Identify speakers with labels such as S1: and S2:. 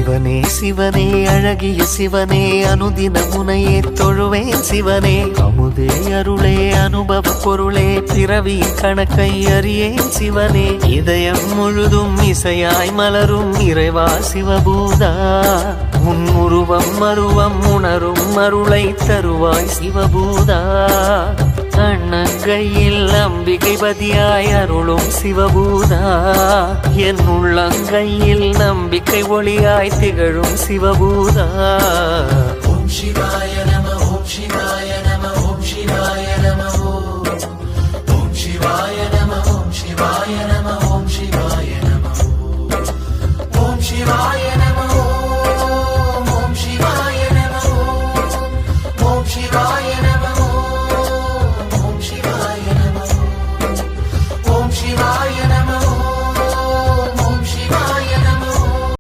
S1: சிவனே சிவனே அழகிய சிவனே அனுதின முனையே தொழுவேன் சிவனே அமுதே அருளே அனுபவ பொருளே பிறவியின் கணக்கை அறியேன் சிவனே இதயம் முழுதும் இசையாய் மலரும் இறைவா சிவபூதா உன் உருவம் மருவம் உணரும் அருளை தருவாய் சிவபூதா அண்ணங்கையில் அம்பிகை பதியாய் அருளும் சிவபூதா என் உள்ளங்கையில் நம்பிக்கை ஒளியாய் திகழும் சிவபூதா
S2: ஓம் சிவாய நம ஓம் சிவாய நம ஓம் சிவாய நம ஓம் சிவாய நம ஓம் சிவாய நம ஓம் சிவாய நம ஓம் சிவாய